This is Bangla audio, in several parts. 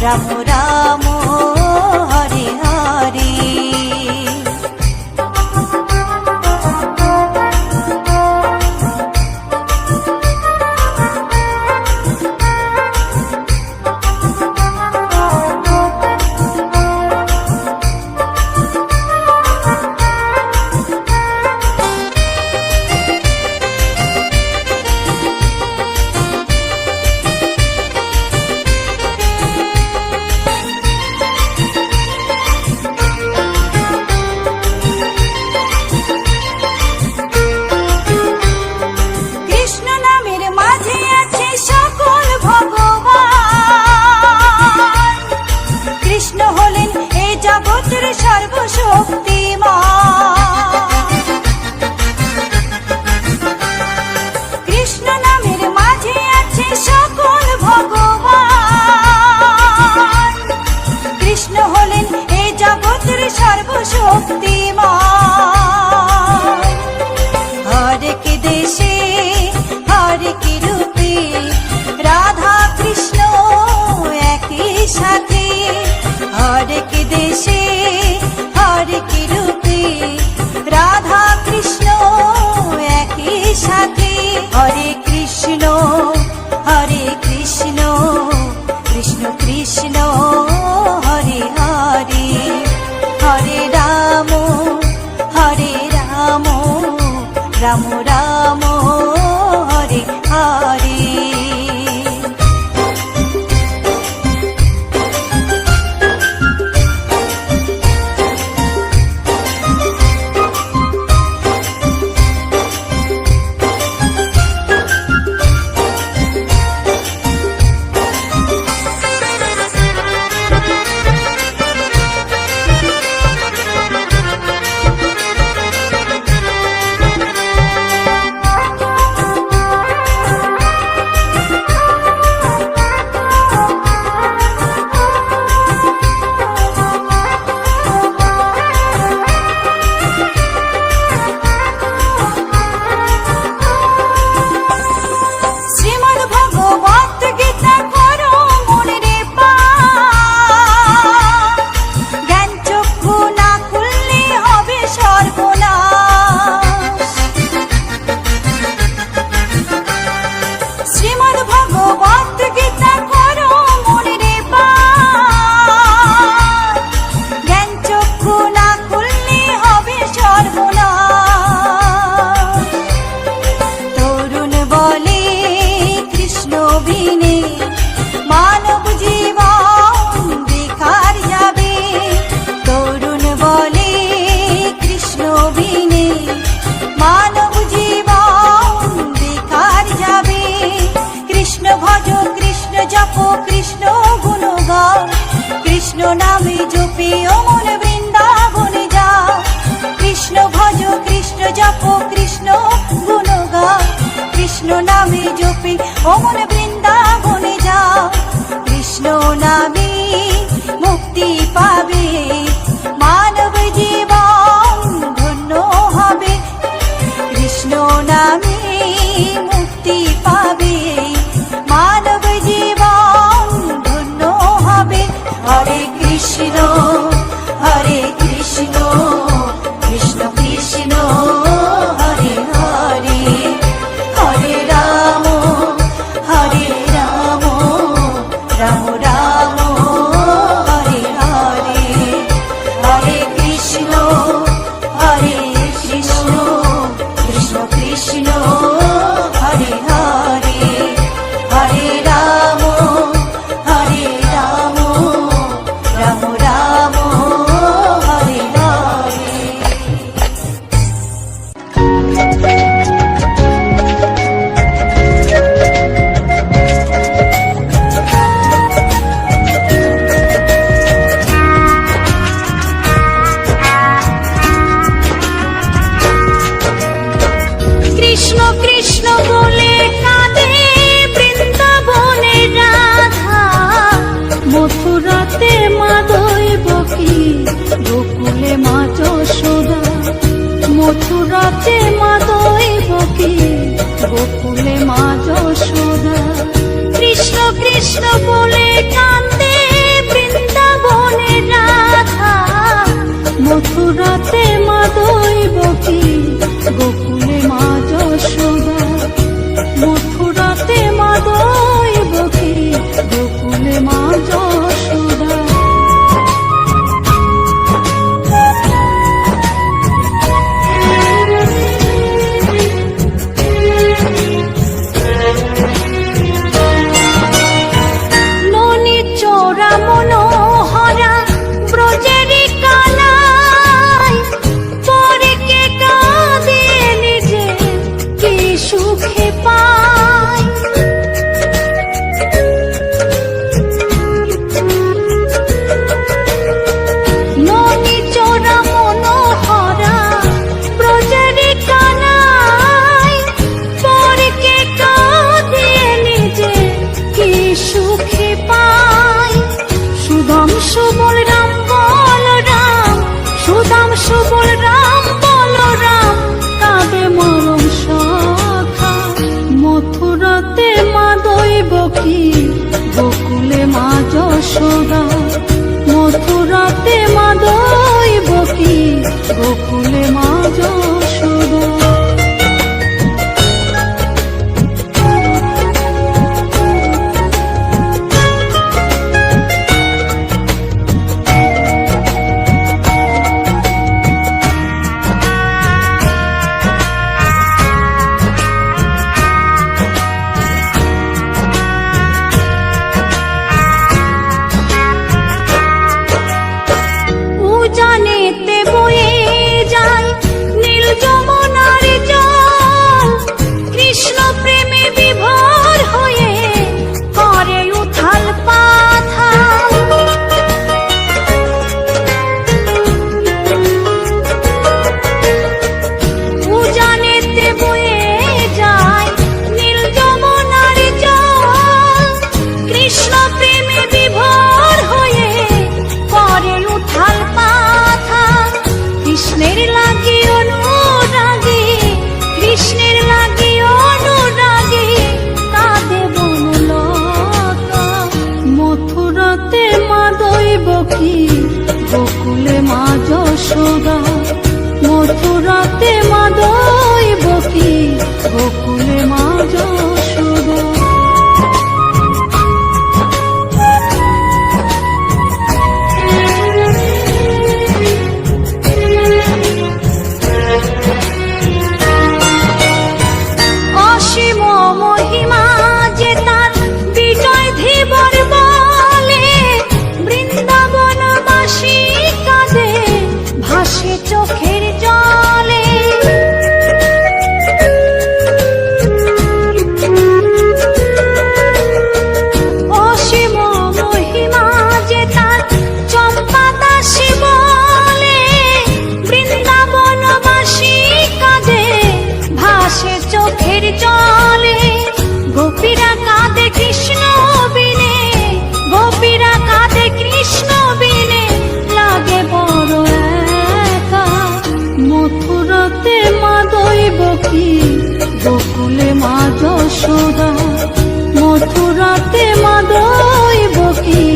রাম রাম হরে হরে। রাম রাম হরে হরে। কৃষ্ণ নামে জপে অমন বৃন্দাবনে যাও, কৃষ্ণ ভজ কৃষ্ণ জপ কৃষ্ণ গুণ গাও, কৃষ্ণ নামে জপে অমন বৃন্দাবনে যাও, কৃষ্ণ নামে মুক্তি পাবে মানব জীবন ধন্য হবে, কৃষ্ণ নামে মুক্তি পাবে মানব জীবন ধন্য হবে। হরে কৃষ্ণ হরে কৃষ্ণ কৃষ্ণ কৃষ্ণ হরে হরে, হরে রাম রাম রাম হরে হরে, হরে কৃষ্ণ কৃষ্ণ কৃষ্ণ হরে হরে, হরে রাম রাম রাম হরে হরে। কৃষ্ণ কৃষ্ণ বলে কাঁদে বৃন্দাবনে রাধা, মথুরাতে মা দৈবকী গোকুলে মা যশোদা, মথুরাতে মা দৈবকী গোকুলে মা যশোদা। কৃষ্ণ কৃষ্ণ বলে কাঁদে গোকুলে মা যশোদা, মথুরাতে মা দৈবকী, গোকুলে মা যশোদা। ননি চোরা মনোহরা ব্রজেরি কানাই, পরে কে কাঁদে নিজে কি সুখে পায়। ননি চোরা মনোহরা ব্রজেরি কানাই, পরে কে কাঁদে নিজে কি সুখে পায়। সুদাম সুবল রাম বলরাম, সুদাম সুবল রাম বলরাম, কাঁদে মরম সখা। মথুরাতে মা দৈবকী, গোকুলে মা যশোদা, মথুরাতে মা দৈবকী, গোকুলে মা যশোদা। উজানেতে বয়ে যায় নীল যমুনার জল, কৃষ্ণ প্রেমে বিভোর হয়ে করে উথাল পাথাল। উজানেতে বয়ে যায় নীল যমুনার জল, কৃষ্ণ প্রেমে বিভোর হয়ে করে উথাল পাথাল। কৃষ্ণের লাগি অনুরাগী, কৃষ্ণের লাগি অনুরাগী, কাঁদে বনলতা। মথুরাতে মা দৈবকী, গোকুলে মা যশোদা, মথুরাতে মা দৈবকী, গোকুলে মা যশোদা। অসীম মহিমা যে তার বিজয় ধীবর বলে, বৃন্দাবনবাসী কাঁদে ভাসে চোখের জলে। অসীম মহিমা যে তার চম্পা দাসী বলে, বৃন্দাবনবাসী কাঁদে ভাসে চোখের জলে। গোপীরা কাঁদে কৃষ্ণ বিনে, গোপীরা কাঁদে কৃষ্ণ বিনে, লাগে বড় একা। মথুরাতে মা দৈবকী, গোকুলে মা যশোদা, মথুরাতে মা দৈবকী,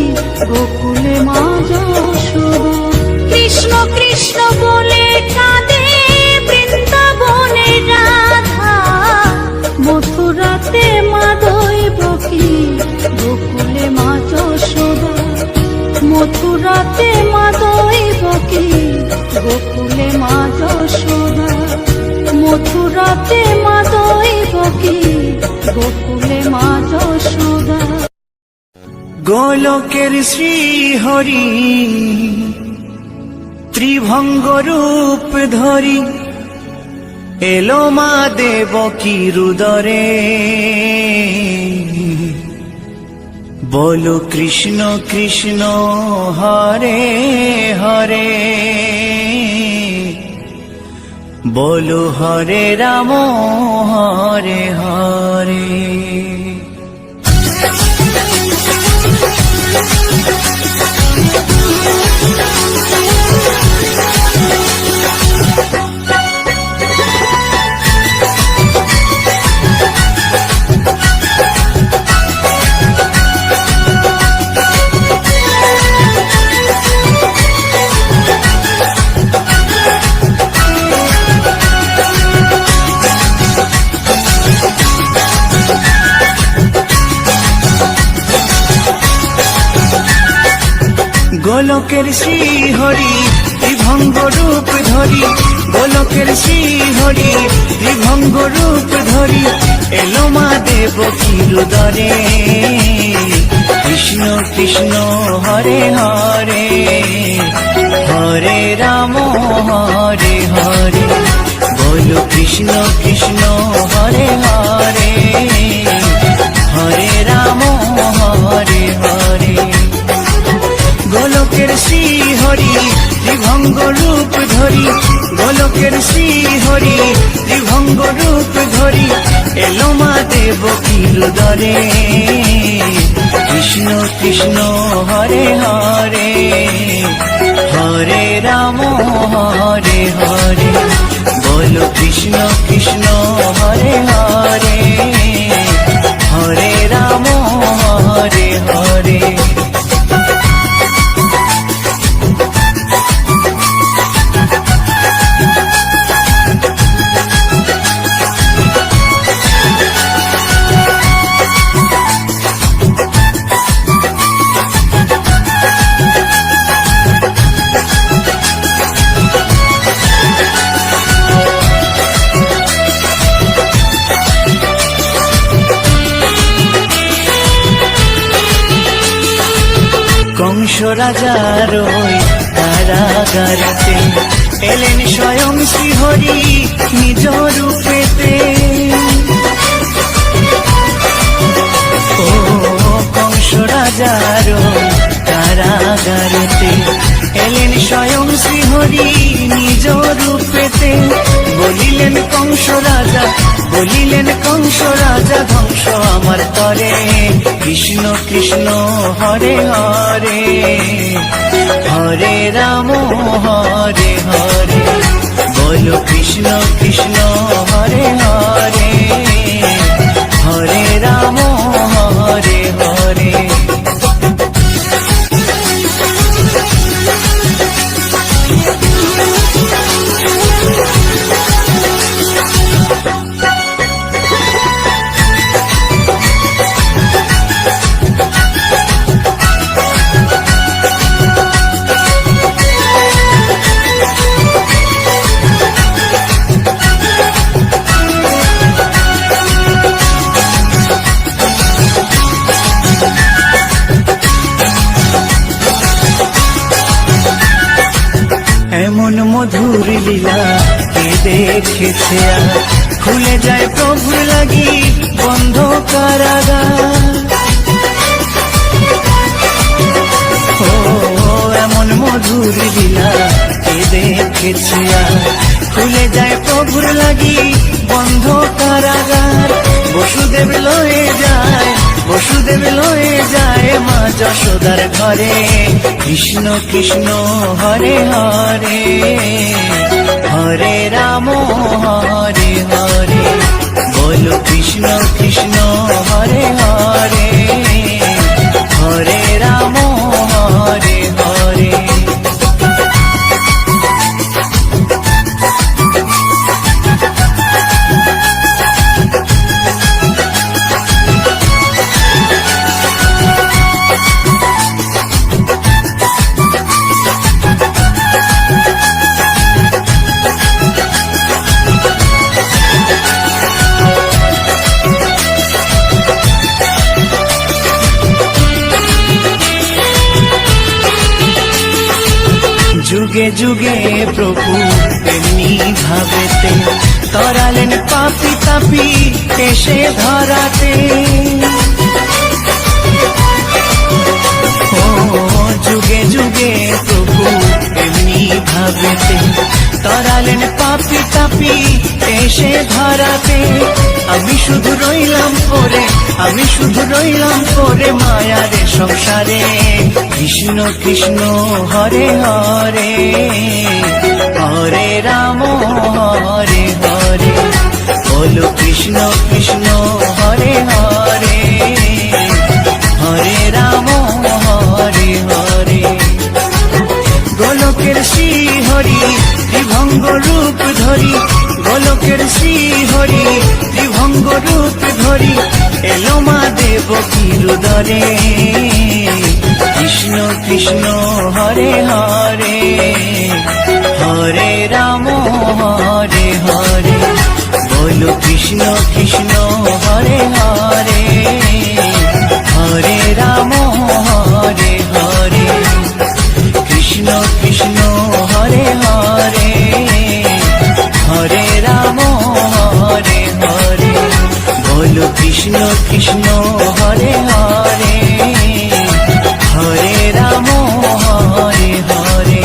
গোকুলে মা যশোদা। কৃষ্ণ কৃষ্ণ বলে কাঁদে বৃন্দাবনের রাধা, মথুরাতে মা দৈবকী, গোকুলে মা যশোদা, মথুরাতে মা দৈবকী, গোকুলে মা যশোদা, মথুরাতে মা দৈবকী, গোকুলে মা যশোদা। গোলকের শ্রীহরি ত্রিভঙ্গ রূপ ধরি, এলো মা দেবকীর উদরে। বলো কৃষ্ণ কৃষ্ণ হরে হরে, বলো হরে রাম হরে হরে। গোলকের শ্রী হরি ত্রিভঙ্গ রূপ ধরি, গোলকের শ্রী হরি ত্রিভঙ্গ রূপ ধরি, এলো মা দেবকীর উদরে। কৃষ্ণ কৃষ্ণ হরে হরে, হরে রাম হরে হরে, বলো কৃষ্ণ কৃষ্ণ হরে হরে, হরে রাম হরে হরে। গোলকের শ্রী হরি ত্রিভঙ্গ রূপ ধরি, গোলকের শ্রী হরি ত্রিভঙ্গ রূপ ধরি, এলো মা দেবকীর উদরে। কৃষ্ণ কৃষ্ণ হরে হরে, হরে রাম হরে হরে, বলো কৃষ্ণ কৃষ্ণ হরে হরে, হরে রাম হরে হরে। কংস রাজার ওই কারাগারেতে এলেন স্বয়ং শ্রীহরি নিজ রূপেতে। ও কংস রাজার ওই কারাগারেতে এলেন স্বয়ং শ্রীহরি নিজ রূপেতে। বলিলেন কংস রাজা, বলিলেন কংস রাজা, ধ্বংস আমার তরে। কৃষ্ণ কৃষ্ণ হরে হরে, হরে রাম হরে হরে, বলো কৃষ্ণ কৃষ্ণ হরে হরে, হরে রাম হরে হরে। এমন মধুর লীলা কে দেখেছে আর, খুলে যায় প্রভুর লাগি বন্ধ কারাগার। ও এমন মধুর লীলা কে দেখেছে আর, খুলে যায় প্রভুর লাগি বন্ধ কারাগার। বসুদেব লয়ে যায়, বসুদেব লয়ে যায় মা যশোদার ঘরে। কৃষ্ণ কৃষ্ণ হরে হরে, হরে রাম হরে হরে, বলো কৃষ্ণ কৃষ্ণ হরে হরে, হরে রাম হরে হরে। যুগে যুগে প্রভু এমনি ভাবেতে, তরালেন পাপি তাপি এসে ধরাতে। ও যুগে যুগে প্রভু এমনি ভাবেতে, তরালেন পাপি তাপি এসে ধরাতে। আমি শুধু রইলাম পরে, আমি শুধু রইলাম পরে মায়ারে সংসারে। কৃষ্ণ কৃষ্ণ হরে হরে, হরে রাম হরে হরে, বলো কৃষ্ণ কৃষ্ণ হরে হরে, হরে রাম হরে হরে। গোলকের শ্রী হরি ত্রিভঙ্গ রূপ ধরি, গোলকের শ্রী হরি ত্রিভঙ্গ রূপ ধরি, এলো মা দেবকীর উদরে। কৃষ্ণ কৃষ্ণ হরে হরে, হরে রাম হরে হরে। বলো কৃষ্ণ কৃষ্ণ হরে হরে, হরে রাম হরে হরে। কৃষ্ণ কৃষ্ণ হরে হরে, হরে রাম হরে হরে। বলো কৃষ্ণ কৃষ্ণ হরে হরে, হরে রাম হরে হরে।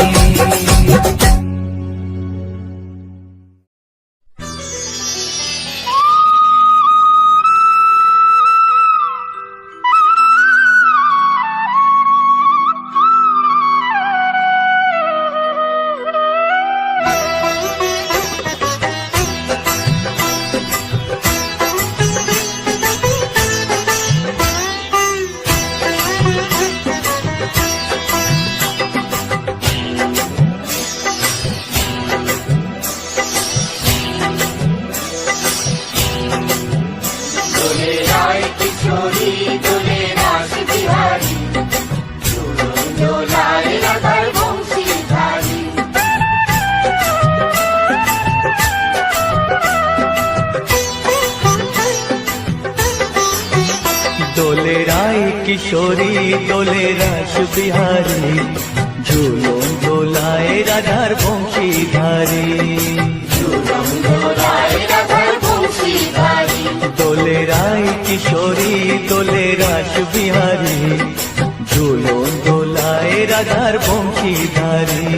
দোলে রায় কিশোরী দোলে রাস বিহারী, ঝুলন দোলায় রাধার বংশীধারী। দোলে রায় কিশোরী দোলে রাস বিহারী, ঝুলন দোলায় রাধার বংশীধারী।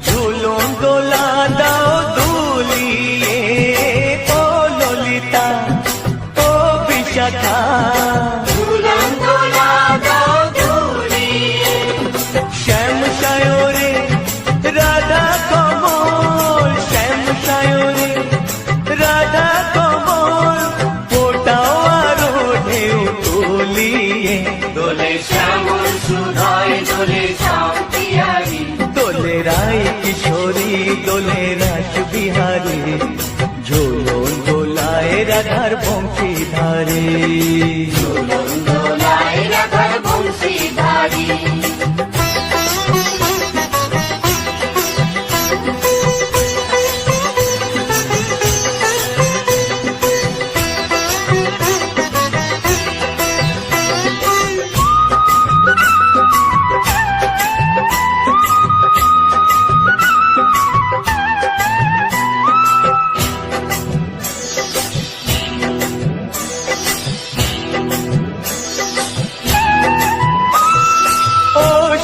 ঝুলন দোলা দাও দুলিয়ে, ও ললিতা ও বিশাখা। শ্যাম সায়রে রাধা কমল, শ্যাম সায়রে রাধা কমল। ফোটাও আরো ঢেউ তুলিয়ে, দোলে শ্যামল সুধায় দোলে শান্তিয়ারি। দোলে রায় কিশোরী দোলে রাস বিহারী, ঝুলন দোলায় রাধার বংশীধারী। ঝুলন দোলায় রাধার বংশীধারী।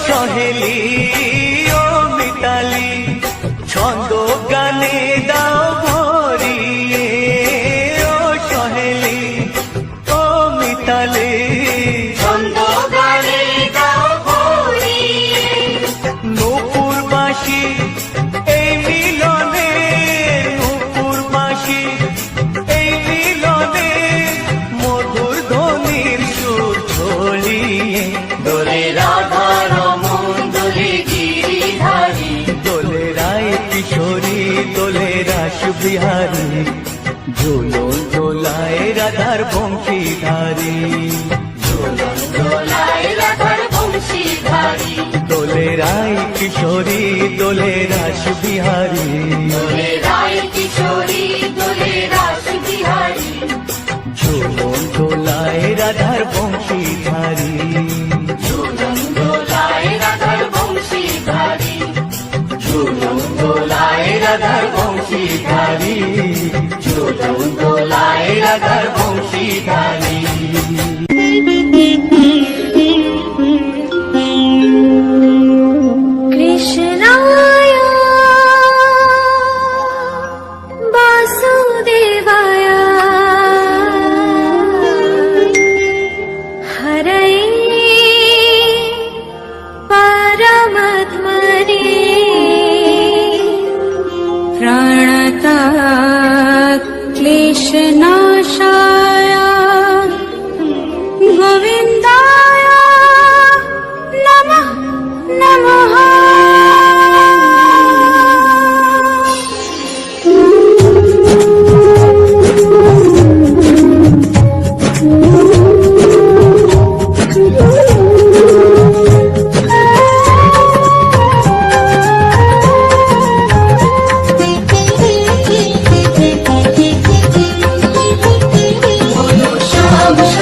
সহেলি ও মিতালি, ছন্দ গানে দাও ভরিয়ে। ও সহেলি ও মিতালি, ছন্দ গানে দাও ভরিয়ে। নূপুর বাঁশি এই মিলনে, নূপুর বাঁশি এই মিলনে, মধুর ধ্বনির সুর ছড়িয়ে। দোলে রাধা রমন দোলে গিরিধারী, দোলে রায় কিশোরী দোলে রাস বিহারী। ঝুলন দোলায় রাধার বংশীধারী। ঝুলন দোলায় রাধার বংশীধারী। দোলে রায় কিশোরী দোলে রাস বিহারী। দোলে রায় কিশোরী দোলে রাস বিহারী। ঝুলন দোলায় রাধার বংশীধারী। ঝুলন দোলায় রাধার বংশীধারী। ঝুলন দোলায় রাধার বংশীধারী। ঝুলন দোলায় রাধার বংশীধারী। কৃষ্ণায় বাসুদেবায়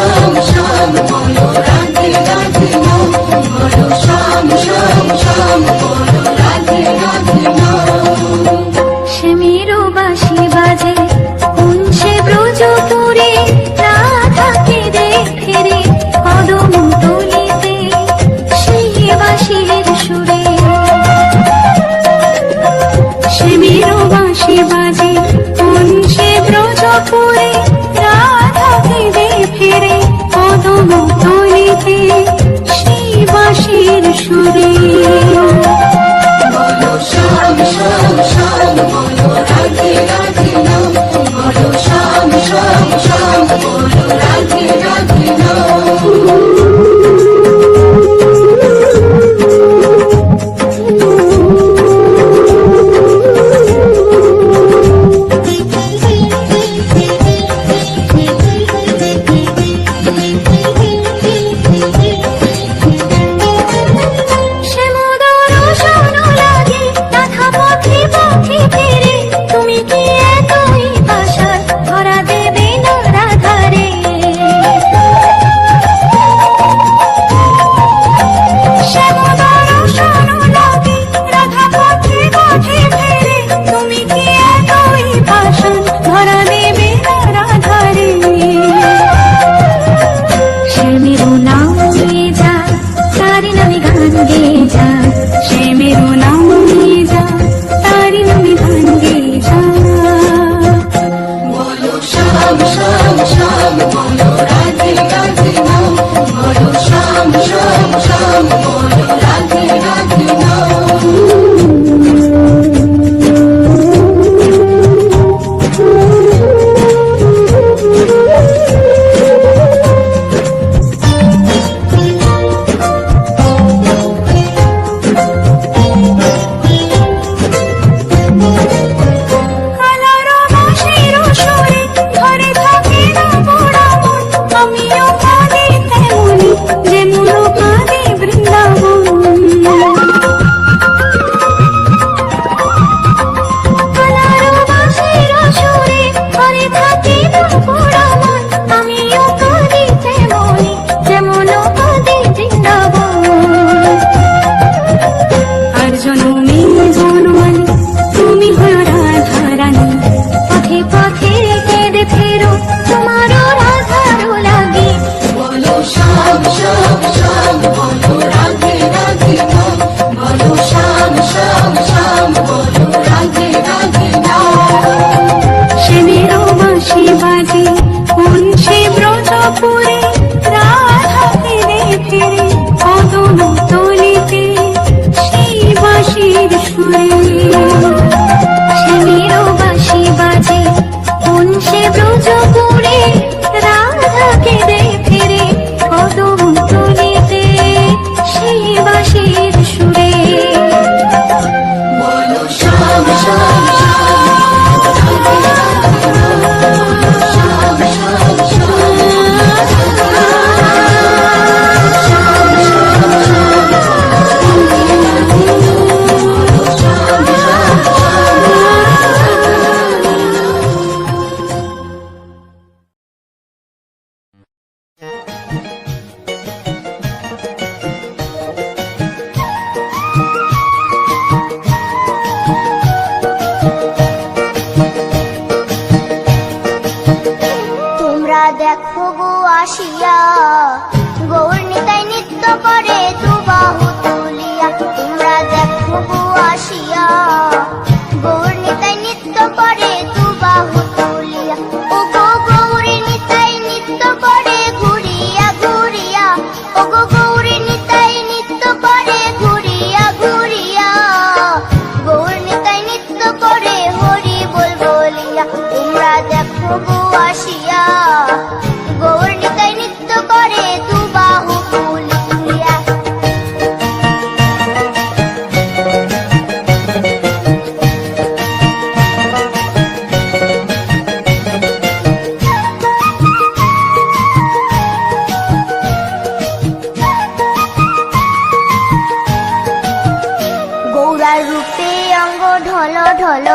শ্যাম শ্যাম বলো রাধে রাধে নাম, বলো শ্যাম শ্যাম শ্যাম বলো রাধে রাধে নাম। সে মেরো বাঁশি বাজে কোন সে ব্রজপুরে, রাধাকে দে ফেরে কদম তলিতে সেই বাঁশির সুরে। সে মেরো বাঁশি বাজে কোন সে ব্রজপুরে, রাধাকে দে ফেরে কদম তলিতে সেই বাঁশির সুরে। বলো শ্যাম শ্যাম শ্যাম বলো রাধে রাধে নাম, বলো শ্যাম শ্যাম শ্যাম বলো রাধে রাধে নাম। সে মোদর শোন লাগে রাধা পথে পথে ফেরে, তুমি কি এতই পাশার ধরা দেবে না রাধারে। সে মোদর শোন লাগে রাধা পথে পথে ফেরে, তুমি কি এতই পাশার ধরা দেবে না রাধারে। সে মেরো নাম নিয়ে যা তারি নামে গান গেয়ে যা, সে মেরো নাম নিয়ে যা তারি নামে গান গেয়ে যা। বলো শ্যাম শ্যাম শ্যাম বলো রাধে রাধে নাম, বলো শ্যাম শ্যাম শ্যাম বলো রাধে রাধে নাম। কালারো বাঁশির সুরে ধরে থাকে না পোড়া মন, আমিও কাঁদি তেমনি যেমন কাঁদে বৃন্দাবন। কালারো বাঁশির সুরে ধরে থাকে না পোড়া মন, আমিও কাঁদি তেমনি যেমন কাঁদে বৃন্দাবন। আর জনমে জনমানে তুমি হলো রাধা রানী, পথে পথে কেঁদে ফেরো তোমারও রাধারও লাগে। বলো শ্যাম শ্যাম শ্যাম বলো রাধে রাধে নাম, বলো শ্যাম শ্যাম শ্যাম বলো রাধে রাধে নাম। সে মেরো বাঁশি বাজে কোন সে ব্রজপুরে, রাধাকে দে ফেরে কদম তলিতে সেই বাঁশির সুরে। সে মেরো বাঁশি বাজে কোন সে ব্রজপুরে, রাধাকে দে ফেরে কদম তলিতে সেই বাঁশির সুরে। বলো শ্যাম শ্যাম শ্যাম রাধে রাধে নাম, শ্যাম শ্যাম শ্যাম তোমরা দেখো গো আসিয়া, গৌর নিতাই নৃত্য করে দুবাহু তুলিয়া। তোমরা দেখো গো আসিয়া, গৌর নিতাই নৃত্য করে দুবাহু তুলিয়া। ও গো গৌরী নিতাই নৃত্য করে ঘুরিয়া ঘুরিয়া, ও গো গৌরী নিতাই নৃত্য করে ঘুরিয়া ঘুরিয়া। গৌর নিতাই নৃত্য করে হরি বল বলিয়া। তোমরা দেখো গো আসিয়া, গৌর নিতাই নৃত্য করে দুবাহু তুলিয়া। গৌরার রূপে অঙ্গ ঢল ঢল,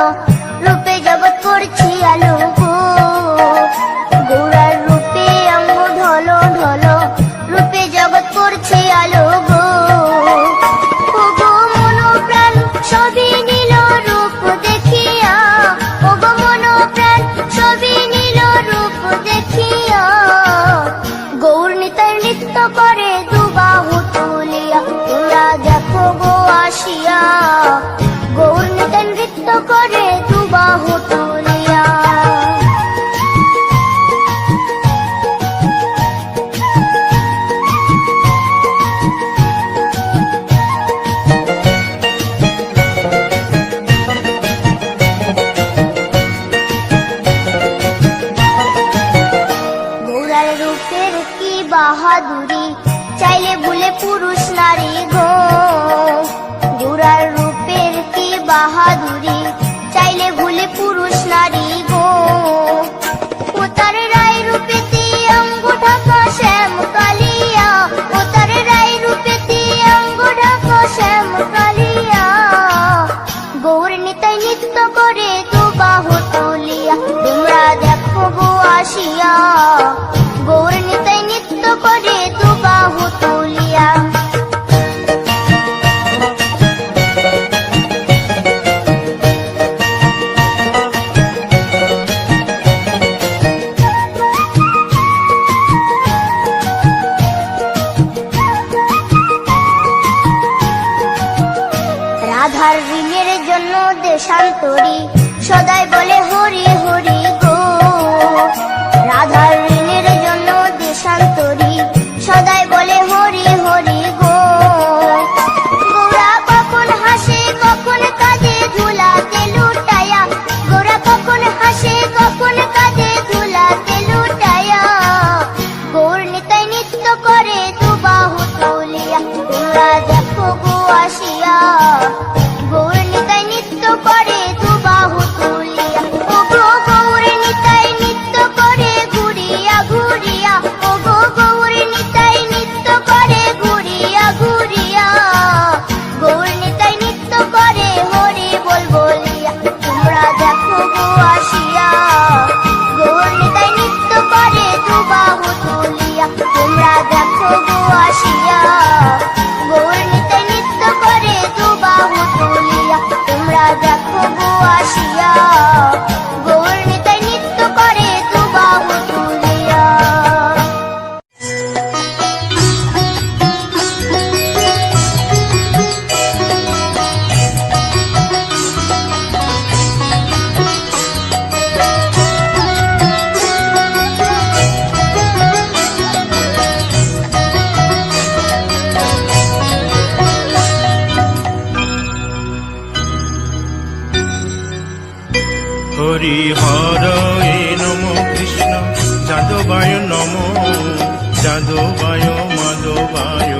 রূপে জগৎ করছি আলোক। গৌরার রূপে অঙ্গ ঢল নিতাই নৃত্য করে দুবাহু তুলিয়া তোমরা দেখো গো আসিয়া গৌর নিতাই নৃত্য করে দুবাহু তুলিয়া গৌরার রূপের কি বাহাদুরি চাইলে ভুলে পুরুষ নারী গো গৌরার রূপের কি বাহাদুরি চাইলে ভুলে পুরুষ নারী গো ও তার রায় রূপেতে অঙ্গ ঢাকা শ্যাম কালিয়া ও তার রায় রূপেতে অঙ্গ ঢাকা শ্যাম কালিয়া গৌর নিতাই নৃত্য করে দুবাহু তুলিয়া তোমরা দেখো গো আসিয়া গৌর নিতাই নৃত্য করে দুবাহু তুলিয়া রাধার ঋণের জন্য দেশান্তরী সদাই বলে হরি হরি গো রাধার ঋণের জন্য দেশান্তরী সদাই বলে হরি হরি গো গৌরা কখন হাসে কখন কাঁদে ধুলাতে লুটায়া গৌরা কখন হাসে কখন কাঁদে ধুলাতে লুটায়া গৌর নিতাই নৃত্য করে দুবাহু তুলিয়া তোমরা দেখো গো আসিয়া গৌর নিতাই নৃত্য করে দুবাহু তুলিয়া ও গো গৌর নিতাই নৃত্য করে ঘুরিয়া ঘুরিয়া ও গো গৌর নিতাই নৃত্য করে ঘুরিয়া ঘুরিয়া গৌর নিতাই নৃত্য করে হরি বল বলিয়া তোমরা দেখো গো আসিয়া গৌর নিতাই নৃত্য করে দুবাহু তুলিয়া তোমরা দেখো গো আসিয়া গৌর নিতাই নৃত্য করে দুবাহু তুলিয়া তোমরা দেখো গো আসিয়া গৌর নিতাই নৃত্য করে দুবাহু তুলিয়া হরি হরয়ে নম কৃষ্ণ যাদবায় নম যাদবায় মাধবায়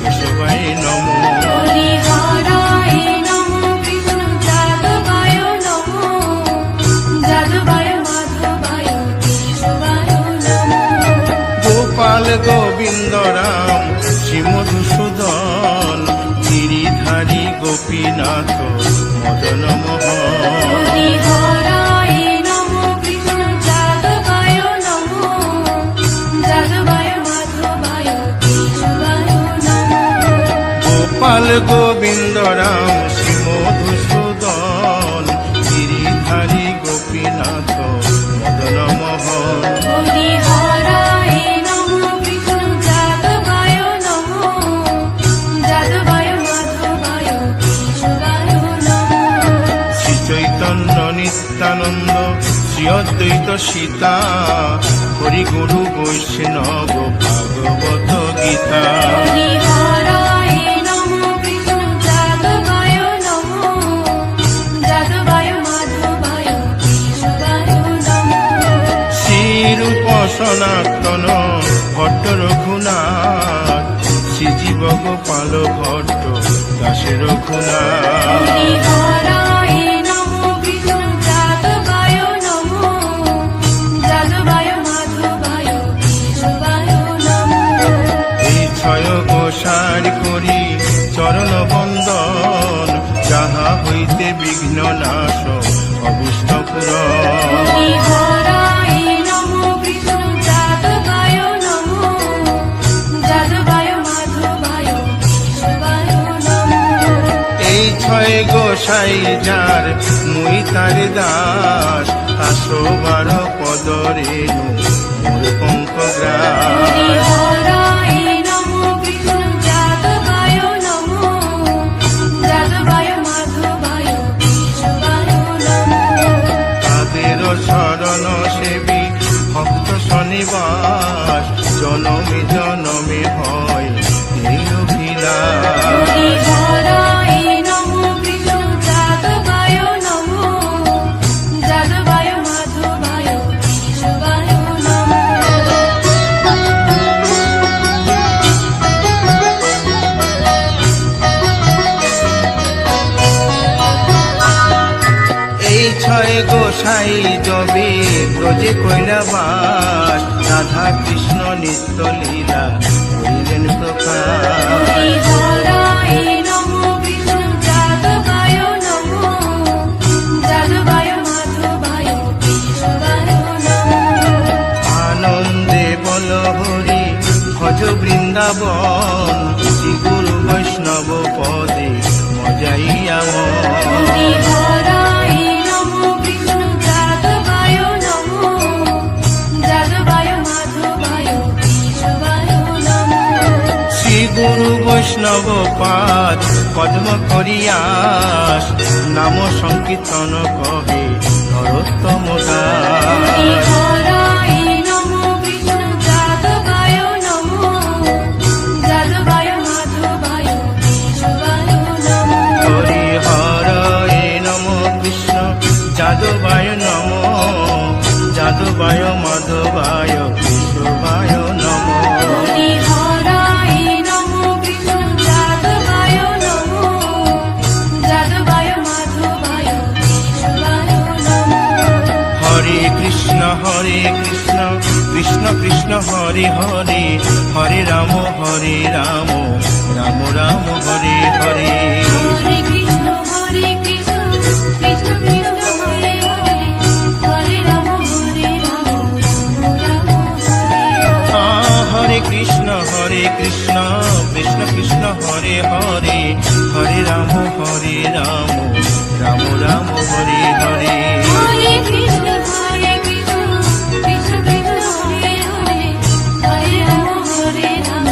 কেশবায় নম হরি হরায় নমো কৃষ্ণ যাদবায় নমো যাদবায় মাধবায় কেশবায় নমো গোপাল গোবিন্দ রাম শ্রী মধুসূদন গিরিধারী গোপীনাথ মদন মোহন হরি হরায় নমো কৃষ্ণ যাদবায় নমো যাদবায় মাধবায় কেশবায় নমো গোপাল গোবিন্দ রাম শ্রী মধুসূদন গিরিধারী গোপীনাথ মদন মোহন হরি হরায় নমো কৃষ্ণ যাদবায় নমো যাদবায় মাধবায় কেশবায় নমো শ্রী চৈতন্য নিত্যানন্দ শ্রী অদ্বৈত সীতা হরি গুরু বৈষ্ণব ভাগবত গীতা হরি হরায় নমো কৃষ্ণ যাদবায় নমো যাদবায় মাধবায় কেশবায় নমো শ্রীরূপ সনাতন ভট্ট রঘুনাথ শ্রীজীব গোপাল ভট্ট দাসে রঘুনাথ হরি হরায় নমো কৃষ্ণ যাদবায় নমো যাদবায় মাধবায় কেশবায় নমো এই ছয় গোসার করি চরণ বন্দন যাহা হইতে বিঘ্ন নাশ অবুষ্ট পুরন হরি হরায় নমো কৃষ্ণ যাদবায় নমো যাদবায় মাধবায় কেশবায় নমো এই ছয় গোসাই যার মুই তার দাস 112 পদরেণু মোর পঙ্কগ্রাস হরি হরায় ব্রজে কইলা বাস, রাধা কৃষ্ণ নিত্য লীলা করিলেন প্রকাশ। হরিহরায় নমো কৃষ্ণ যাদবায় নমো, যাদবায় মাধবায় কেশবায় নমো। আনন্দে বল হরি ভজ বৃন্দাবন, শ্রী গুরু বৈষ্ণব পদে মজাইয়া মন। হরিহরায় নমো কৃষ্ণ যাদবায় নমো, যাদবায় মাধবায় কেশবায় নমো। শ্রী গুরু বৈষ্ণব পাদ পদ্ম করিয়াস, নাম সংকীর্তন কহে নরোত্তম দাস। হরিহরায় নমো কৃষ্ণ যাদবায় নমো, যাদবায় মাধবায় কেশবায় নমো। হরি হরয়ে নম কৃষ্ণ যাদবায় নম, যাদবায় মাধবায় কেশবায় নম। হরিহরায় নমো কৃষ্ণ যাদবায় নমো, যাদবায় মাধবায় কেশবায় নমো। হরে কৃষ্ণ কৃষ্ণ কৃষ্ণ হরে হরে, হরে রাম রাম রাম হরে হরে। হরে কৃষ্ণ কৃষ্ণ কৃষ্ণ হরে হরে, হরে রাম রাম রাম হরে হরে। হরে কৃষ্ণ কৃষ্ণ কৃষ্ণ হরে হরে, হরে রাম রাম রাম হরে হরে। হরে কৃষ্ণ কৃষ্ণ কৃষ্ণ হরে হরে, হরে রাম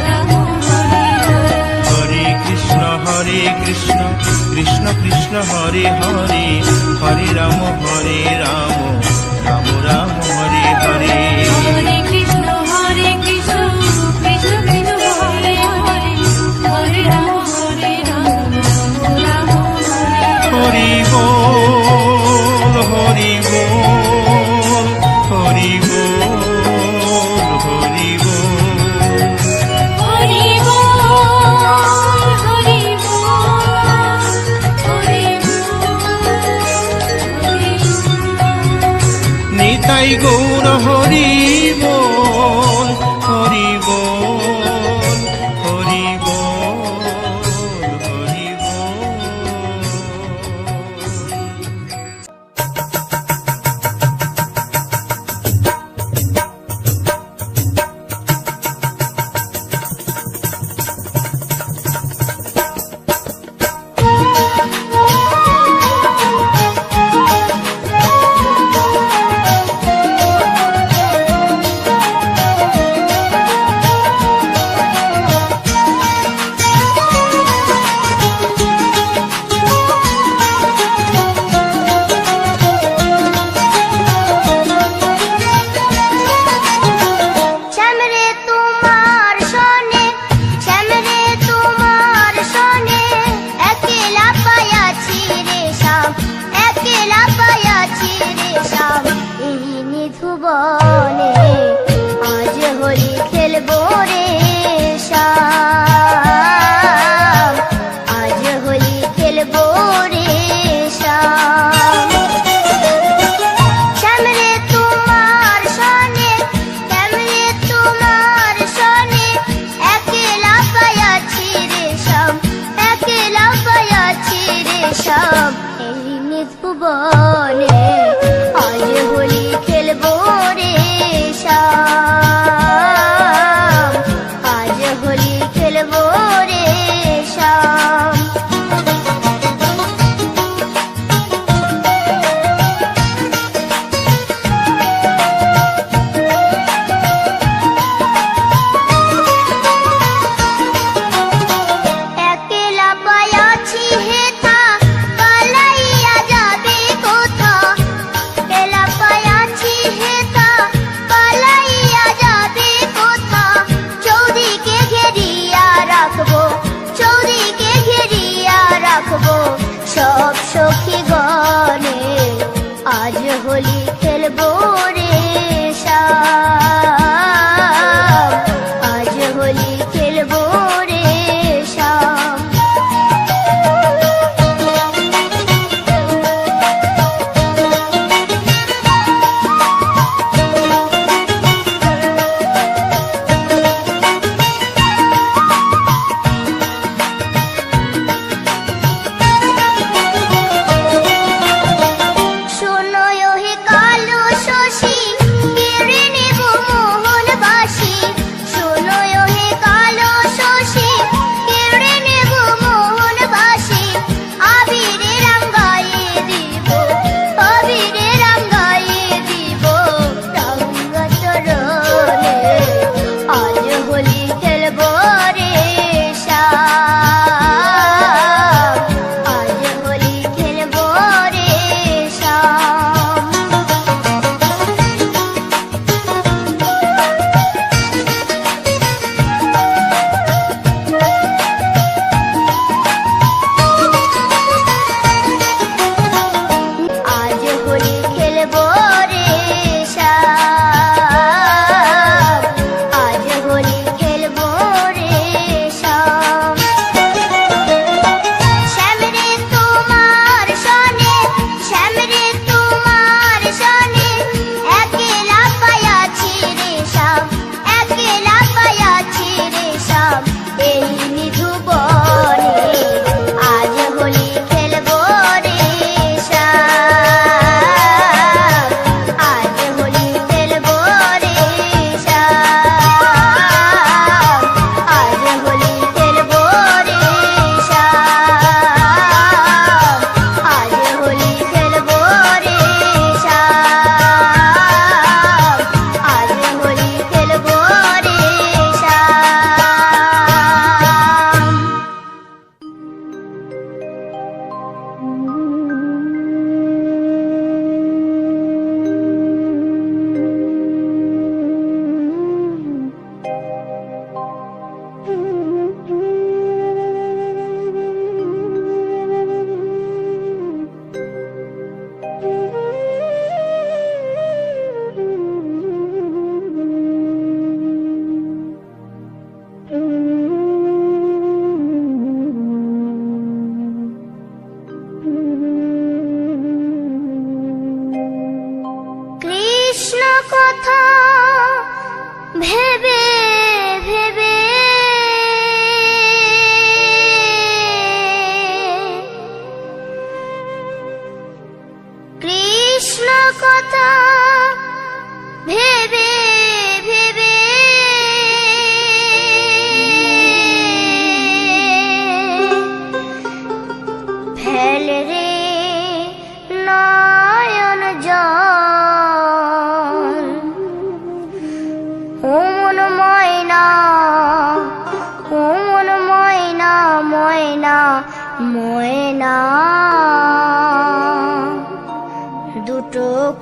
রাম হরে হরে। হরে কৃষ্ণ কৃষ্ণ কৃষ্ণ হরে হরে, হরে রাম রাম রাম হরে হরে। হরে কৃষ্ণ কৃষ্ণ কৃষ্ণ হরে হরে, হরে রাম রাম হরে হরে। হরি বল হরি বল হরি বল হরি বল। হরি বল হরি বল হরি বল। নিতাই গৌর হরি বল হরি বল হরি বল হরি বল। শ্যামরে তোমার সনে, শ্যামরে তোমার সনে, একলা পায়াছি রে শ্যাম, একলা পায়াছি রে শ্যাম। এই নিধুবনে আজ হোলি খেলবো রে শ্যাম, আজ হোলি খেলবো রে শ্যাম। শ্যামরে তোমার সনে, শ্যামরে তোমার সনে, একলা পায়াছি রে শ্যাম, একলা পায়াছি রে শ্যাম। এই নিধুবনে আজ হোলি খেলবো রে শ্যাম, আজ হোলি খেলবো রে শ্যাম। একলা পায়াছি হেথা, পালাইয়া যাবে কোথা, একলা পায়াছি হেথা, পালাইয়া যাবে কোথা। চৌদিকে ঘেরিয়া রাখবো, চৌদিকে ঘেরিয়া রাখবো সব সখী গণে, আজ হোলি খেলবো রে শ্যাম, আজ হোলি খেলবো রে শ্যাম।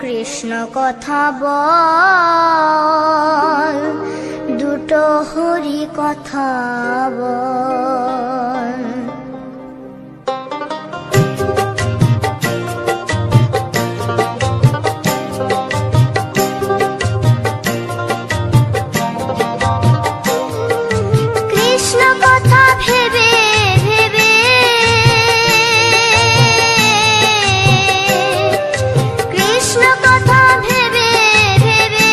কৃষ্ণ কথা বল, দুটো হরি কথা বল। কৃষ্ণ কথা ভেবে ভেবে কৃষ্ণ কথা ভেবে ভেবে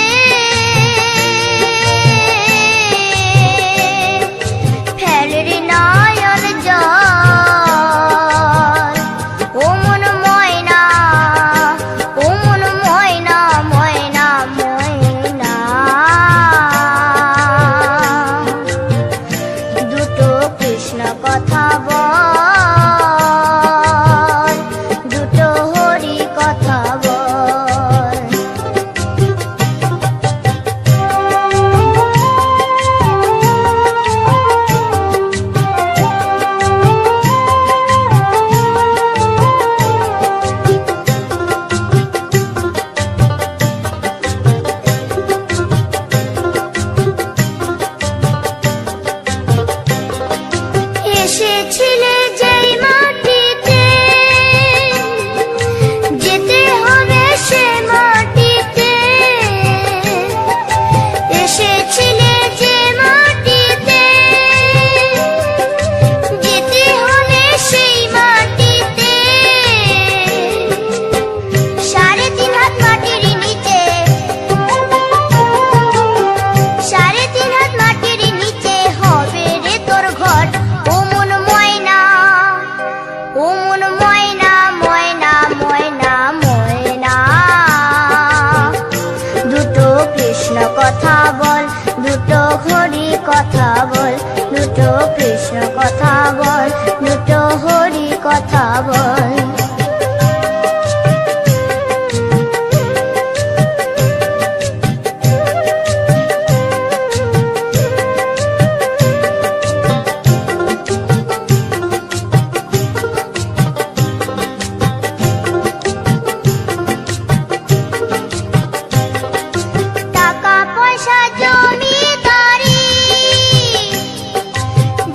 ফেলরি নয়ন জল। ও মন ময়না, ও মন ময়না, ময়না ময়না। দুটো কৃষ্ণ কথা বল, দুটো হরি কথা বল। এসেছিলে যেই মাটিতে, যেতে হবে সে মাটিতে। এসেছিলে যে মাটিতে, যেতে হবে সেই মাটিতে। 3.5 হাত মাটির নিচে, 3.5 হাত মাটির নিচে হবে রে তোর ঘর। ও মন ময়না, ও মন ময়না, ময়না ময়না ময়না। দুটো কৃষ্ণ কথা বল, দুটো হরি কথা বল। দুটো কৃষ্ণ কথা বল, দুটো হরি কথা বল। টাকা পয়সা জমিদারি,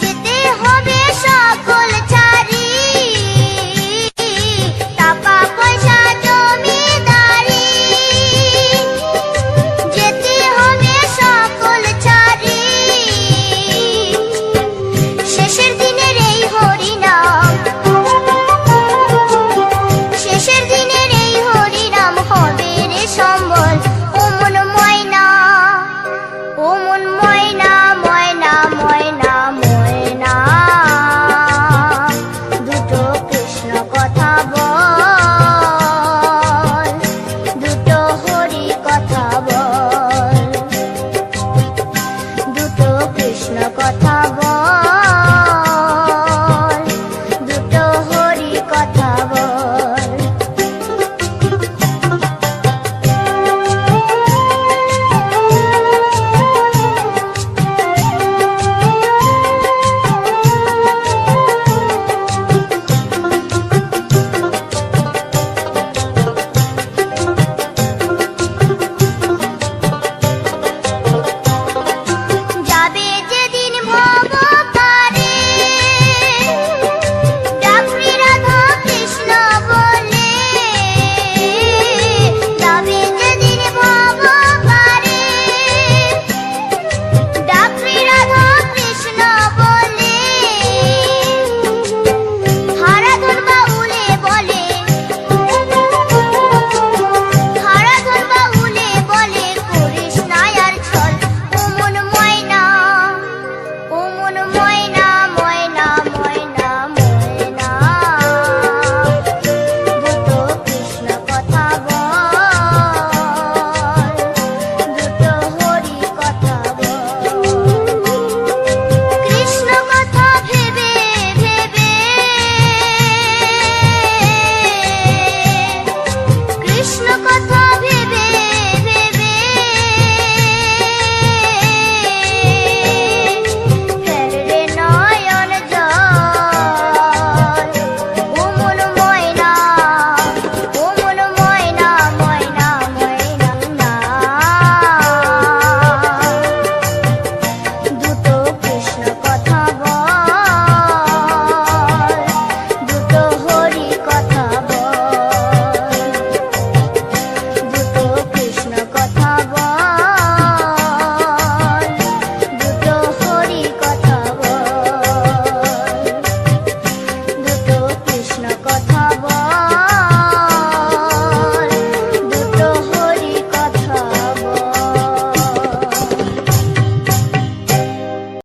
যেতে হবে সকল ছাড়ি। টাকা পয়সা জমিদারি, যেতে হবে সকল ছাড়ি। শেষের দিনের এই হরিনাম, শেষের দিনের এই হরিনাম হবে রে সম্বল। ও মন ময়না, ও মন ময়না, ময়না ময়না ময়না। দুটো কৃষ্ণ কথা বল, দুটো হরি কথা বল। দুটো কৃষ্ণ কথা বল,